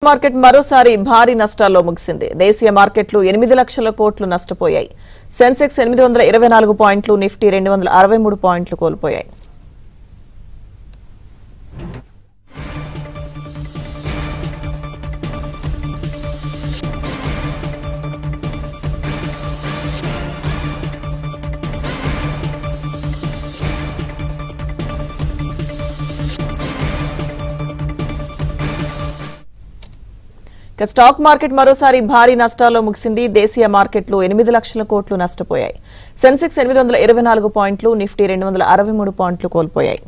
Market మరోసారి భారీ నష్టాల్లో ముగిసింది. దేశీయ మార్కెట్లు 8 లక్షల కోట్లు నష్టపోయాయి. సెన్సెక్స్ 824 పాయింట్లు, నిఫ్టీ 263 పాయింట్లు కోల్పోయాయి. స్టాక్ మార్కెట్ మరోసారి భారీ నష్టాల్లో ముగిసింది. దేశీయ మార్కెట్లు 8 లక్షల కోట్లు నష్టపోయాయి. సెన్సెక్స్ 824 పాయింట్లు, నిఫ్టీ 263 పాయింట్లు కోల్పోయాయి.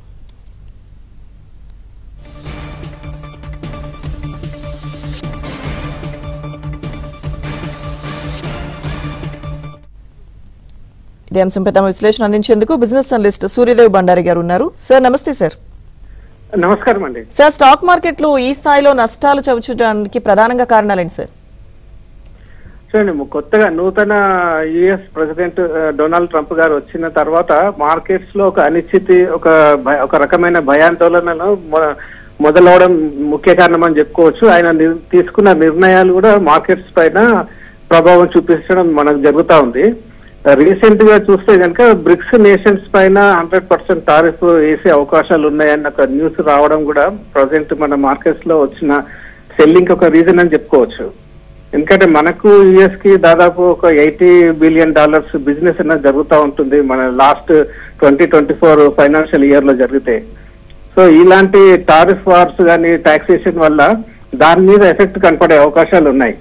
ఇదే అంశంపై తమ విశ్లేషణ అందించేందుకు బిజినెస్ అనలిస్ట్ సూర్యదేవ్ బండారి గారు ఉన్నారు. సార్ నమస్తే. సార్ నమస్కారం అండి. సార్, స్టాక్ మార్కెట్లు ఈ స్థాయిలో నష్టాలు చవిచూడడానికి ప్రధానంగా కారణాలేంటి సార్? చూడండి, కొత్తగా నూతన యుఎస్ ప్రెసిడెంట్ డొనాల్డ్ ట్రంప్ గారు వచ్చిన తర్వాత మార్కెట్స్ లో ఒక అనిశ్చితి, ఒక రకమైన భయాందోళనలు మొదలవడం ముఖ్య కారణం అని చెప్పుకోవచ్చు. ఆయన తీసుకున్న నిర్ణయాలు కూడా మార్కెట్స్ పైన ప్రభావం చూపించడం మనకు జరుగుతూ ఉంది. రీసెంట్ గా చూస్తే కనుక బ్రిక్స్ నేషన్స్ పైన 100% టారిఫ్ వేసే అవకాశాలు ఉన్నాయన్న ఒక న్యూస్ రావడం కూడా ప్రజెంట్ మన మార్కెట్స్ లో వచ్చిన సెల్లింగ్ ఒక రీజన్ అని చెప్పుకోవచ్చు. ఎందుకంటే మనకు యుఎస్ కి దాదాపు ఒక $80 బిలియన్ బిజినెస్ అనేది జరుగుతూ ఉంటుంది మన లాస్ట్ 2024 ఫైనాన్షియల్ ఇయర్ లో జరిగితే. సో ఇలాంటి టారిఫ్ వార్స్ కానీ టాక్సేషన్ వల్ల దాని మీద ఎఫెక్ట్ కనపడే అవకాశాలు ఉన్నాయి.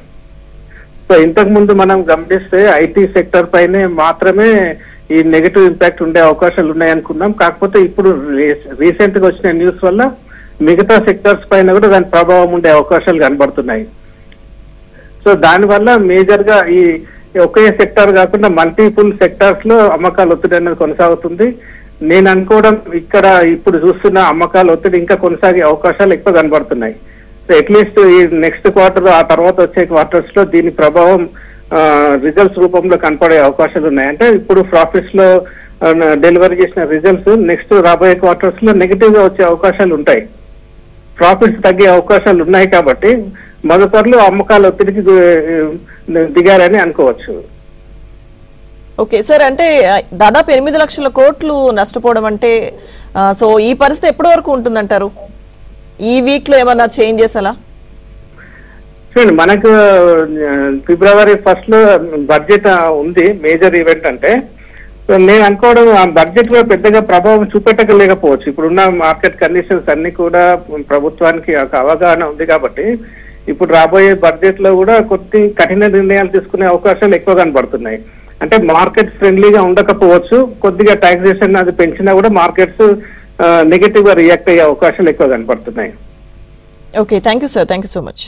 సో ఇంతకు ముందు మనం గమనిస్తే ఐటీ సెక్టర్ పైనే మాత్రమే ఈ నెగటివ్ ఇంపాక్ట్ ఉండే అవకాశాలు ఉన్నాయనుకున్నాం. కాకపోతే ఇప్పుడు రీసెంట్ గా వచ్చిన న్యూస్ వల్ల మిగతా సెక్టర్స్ పైన కూడా దాని ప్రభావం ఉండే అవకాశాలు కనబడుతున్నాయి. సో దానివల్ల మేజర్ గా ఈ ఒకే సెక్టర్ కాకుండా మల్టిపుల్ సెక్టార్స్ లో అమ్మకాల ఒత్తిడి అనేది కొనసాగుతుంది. నేను అనుకోవడం ఇక్కడ ఇప్పుడు చూస్తున్న అమ్మకాల ఒత్తిడి ఇంకా కొనసాగే అవకాశాలు ఎక్కువ కనబడుతున్నాయి. అట్లీస్ట్ ఈ నెక్స్ట్ క్వార్టర్, ఆ తర్వాత వచ్చే క్వార్టర్స్ లో దీని ప్రభావం రిజల్ట్స్ రూపంలో కనపడే అవకాశాలు ఉన్నాయి. అంటే ఇప్పుడు ప్రాఫిట్స్ లో డెలివరీ చేసిన రిజల్ట్స్ నెక్స్ట్ రాబోయే క్వార్టర్స్ లో నెగిటివ్ గా వచ్చే అవకాశాలు ఉంటాయి. ప్రాఫిట్స్ తగ్గే అవకాశాలు ఉన్నాయి కాబట్టి మొదటిలో అమ్మకాల ఒత్తిడికి దిగారని అనుకోవచ్చు. ఓకే సార్, అంటే దాదాపు 8 లక్షల కోట్లు నష్టపోవడం అంటే సో ఈ పరిస్థితి ఎప్పటి వరకు ఉంటుందంటారు? ఈ వీక్ లో ఏమన్నా చేంజెస్ అలా? చూడండి, మనకు ఫిబ్రవరి 1 లో బడ్జెట్ ఉంది. మేజర్ ఈవెంట్ అంటే నేను అనుకోవడం ఆ బడ్జెట్ లో పెద్దగా ప్రభావం చూపెట్టలేకపోవచ్చు. ఇప్పుడున్న మార్కెట్ కండిషన్స్ అన్ని కూడా ప్రభుత్వానికి ఒక అవగాహన ఉంది కాబట్టి ఇప్పుడు రాబోయే బడ్జెట్ లో కూడా కొద్ది కఠిన నిర్ణయాలు తీసుకునే అవకాశాలు ఎక్కువ కనబడుతున్నాయి. అంటే మార్కెట్ ఫ్రెండ్లీగా ఉండకపోవచ్చు, కొద్దిగా టాక్సేషన్ అది పెంచినా కూడా మార్కెట్స్ నెగటివ్ గా రియాక్ట్ అయ్యే అవకాశాలు ఎక్కువ కనబడుతున్నాయి. Okay, thank you sir, thank you so much.